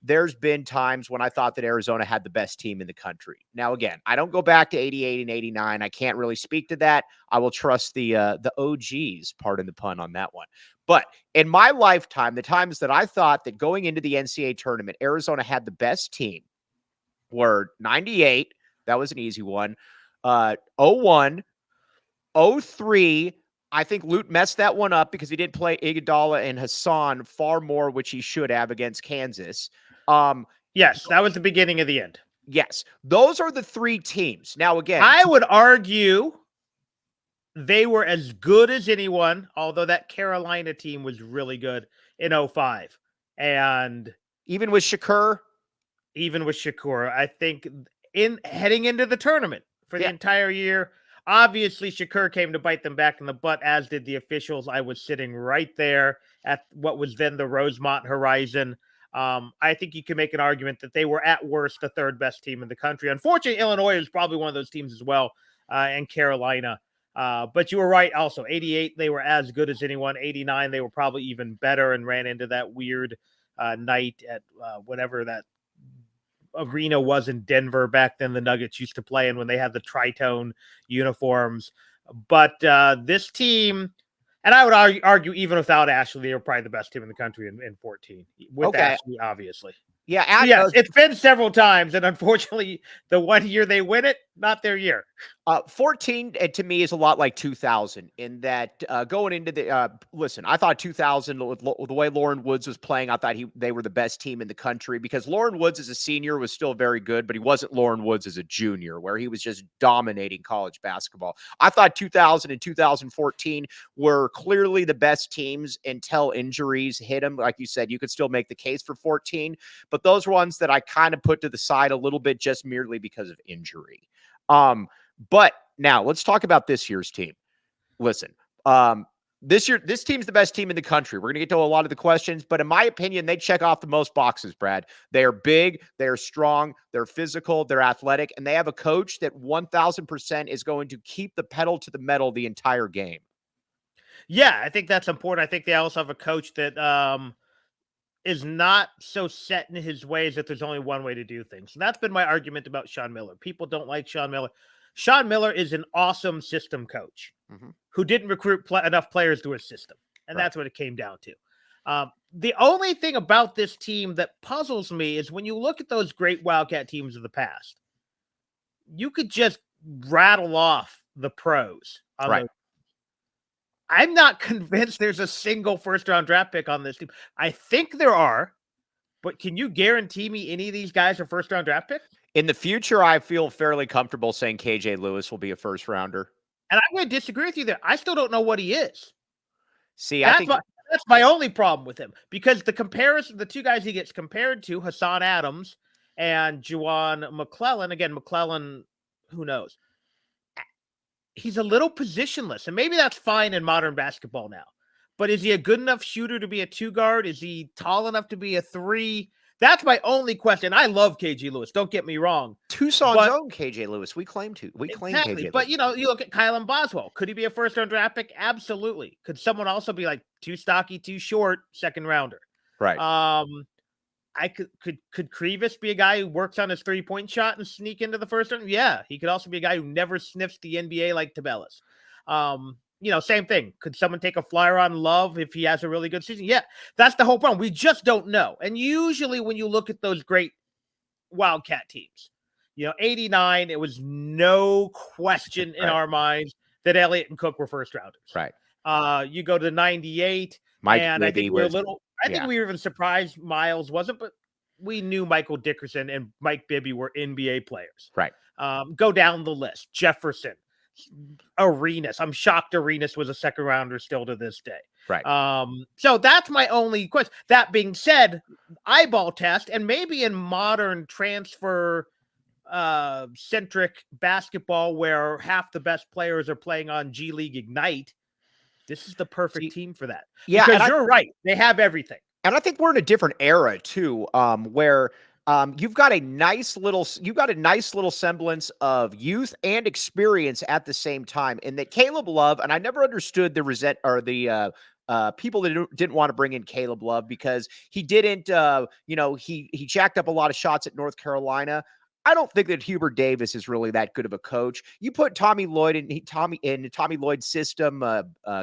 there's been times when I thought that Arizona had the best team in the country. Now, again, I don't go back to 88 and 89. I can't really speak to that. I will trust the OGs, pardon the pun on that one. But in my lifetime, the times that I thought that going into the NCAA tournament, Arizona had the best team were 98. That was an easy one. 01, 03. I think Lute messed that one up because he didn't play Iguodala and Hassan far more, which he should have against Kansas. Yes, that was the beginning of the end. Yes, those are the three teams. Now, again, I would argue they were as good as anyone, although that Carolina team was really good in 05. And even with Shakur, I think in heading into the tournament for the entire year, obviously Shakur came to bite them back in the butt, as did the officials. I was sitting right there at what was then the Rosemont Horizon. I think you can make an argument that they were at worst the third best team in the country. Unfortunately, Illinois was probably one of those teams as well, and Carolina. But you were right also. 88, they were as good as anyone. 89, they were probably even better and ran into that weird night at whatever that arena was in Denver back then the Nuggets used to play in when they had the tritone uniforms. But this team, and I would argue even without Ashley, they were probably the best team in the country in 14. With Ashley, obviously. Yeah, it's been several times, and unfortunately, the one year they win it, not their year. 14 to me is a lot like 2000 in that going into the listen, I thought 2000 with the way Lauren Woods was playing, I thought they were the best team in the country because Lauren Woods as a senior was still very good, but he wasn't Lauren Woods as a junior where he was just dominating college basketball. I thought 2000 and 2014 were clearly the best teams until injuries hit them. Like you said, you could still make the case for 14, but those ones that I kind of put to the side a little bit just merely because of injury. But now let's talk about this year's team. Listen, this team's the best team in the country. We're going to get to a lot of the questions, but in my opinion, they check off the most boxes, Brad. They are big, they are strong, they're physical, they're athletic, and they have a coach that 1000% is going to keep the pedal to the metal the entire game. Yeah, I think that's important. I think they also have a coach that is not so set in his ways that there's only one way to do things. And that's been my argument about Sean Miller. People don't like Sean Miller. Sean Miller is an awesome system coach who didn't recruit enough players to his system. And that's what it came down to. The only thing about this team that puzzles me is when you look at those great Wildcat teams of the past, you could just rattle off the pros. I'm not convinced there's a single first-round draft pick on this team. I think there are, but can you guarantee me any of these guys are first-round draft picks? In the future, I feel fairly comfortable saying KJ Lewis will be a first-rounder. And I'm going to disagree with you there. I still don't know what he is. See, that's my only problem with him, because the comparison, the two guys he gets compared to, Hassan Adams and Juwan McClellan, again, McClellan, who knows? He's a little positionless, and maybe that's fine in modern basketball now. But is he a good enough shooter to be a two guard? Is he tall enough to be a three? That's my only question. I love KJ Lewis. Don't get me wrong. Tucson's own KJ Lewis. We claim exactly. KJ But, Lewis. You look at Kylan Boswell. Could he be a first-round draft pick? Absolutely. Could someone also be like too stocky, too short, second rounder? Right. Could Krivas be a guy who works on his three-point shot and sneak into the first round? Yeah. He could also be a guy who never sniffs the NBA like Tabellas. Same thing. Could someone take a flyer on Love if he has a really good season? Yeah, that's the whole problem. We just don't know. And usually when you look at those great Wildcat teams, 89, it was no question in our minds that Elliott and Cook were first rounders. Right. You go to 98, Mike and Bibby I think we were even surprised Miles wasn't, but we knew Michael Dickerson and Mike Bibby were NBA players. Right. Go down the list. Jefferson. Arenas. I'm shocked Arenas was a second rounder still to this day. Right. So that's my only question. That being said, eyeball test, and maybe in modern transfer centric basketball where half the best players are playing on G League Ignite, this is the perfect team for that. Yeah, because you're right. They have everything. And I think we're in a different era too, where you've got a nice little semblance of youth and experience at the same time. And that Caleb Love, and I never understood the people that didn't want to bring in Caleb Love because he didn't, he jacked up a lot of shots at North Carolina. I don't think that Hubert Davis is really that good of a coach. You put Tommy Lloyd in Tommy Lloyd's system,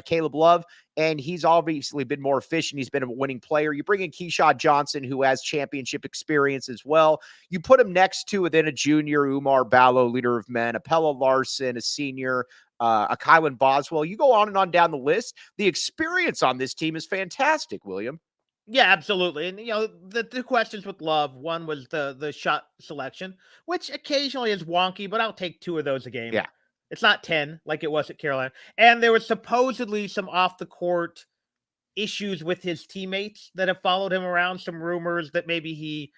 Caleb Love, and he's obviously been more efficient. He's been a winning player. You bring in Keyshawn Johnson, who has championship experience as well. You put him next to within a junior, Umar Ballo, leader of men, a Pella Larson, a senior, a Kylan Boswell. You go on and on down the list. The experience on this team is fantastic, William. Yeah, absolutely. And, the two questions with Love, one was the shot selection, which occasionally is wonky, but I'll take 2 of those a game. Yeah. It's not 10 like it was at Carolina. And there was supposedly some off the court issues with his teammates that have followed him around, some rumors that maybe he,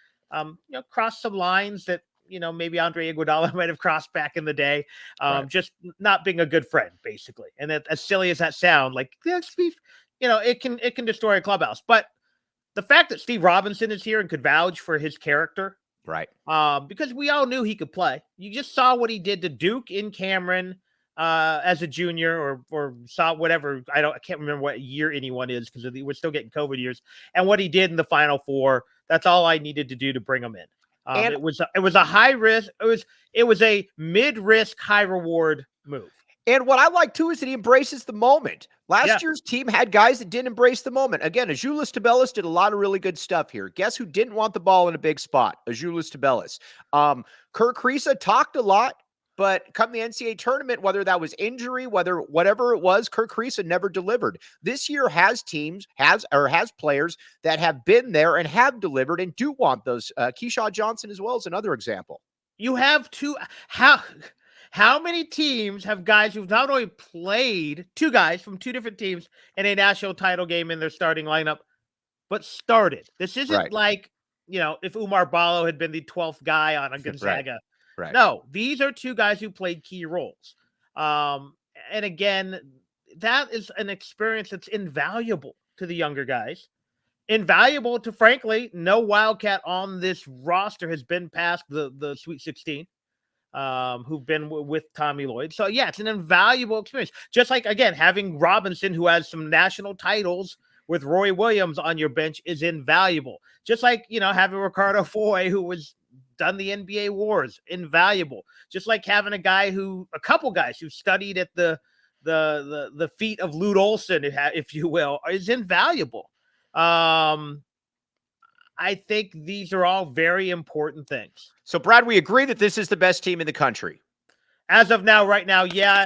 crossed some lines that, maybe Andre Iguodala might have crossed back in the day, Right. just not being a good friend, basically. And that, as silly as that sound, like, it can destroy a clubhouse. But the fact that Steve Robinson is here and could vouch for his character, right? Because we all knew he could play. You just saw what he did to Duke in Cameron as a junior, or saw whatever. I can't remember what year anyone is because we're still getting COVID years. And what he did in the Final Four. That's all I needed to do to bring him in. And it was a high risk. It was a mid risk, high reward move. And what I like, too, is that he embraces the moment. Last year's team had guys that didn't embrace the moment. Again, Azuolas Tubelis did a lot of really good stuff here. Guess who didn't want the ball in a big spot? Azuolas Tubelis. Kirk Kriisa talked a lot, but come the NCAA tournament, whether that was injury, whatever it was, Kirk Kriisa never delivered. This year has players that have been there and have delivered and do want those. Keyshawn Johnson as well is another example. You have How many teams have guys who've not only played, 2 guys from 2 different teams in a national title game in their starting lineup, but started? This isn't like, if Umar Ballo had been the 12th guy on a Gonzaga. Right. No, these are 2 guys who played key roles. And again, that is an experience that's invaluable to the younger guys. Invaluable to, frankly, no Wildcat on this roster has been past the Sweet 16. Who've been with Tommy Lloyd. So, yeah, it's an invaluable experience. Just like, again, having Robinson, who has some national titles with Roy Williams on your bench, is invaluable. Just like, having Ricardo Foy, who was done the NBA wars, invaluable. Just like having a couple guys who studied at the feet of Lute Olson, if you will, is invaluable. I think these are all very important things. So, Brad, we agree that this is the best team in the country. As of now, right now, yeah.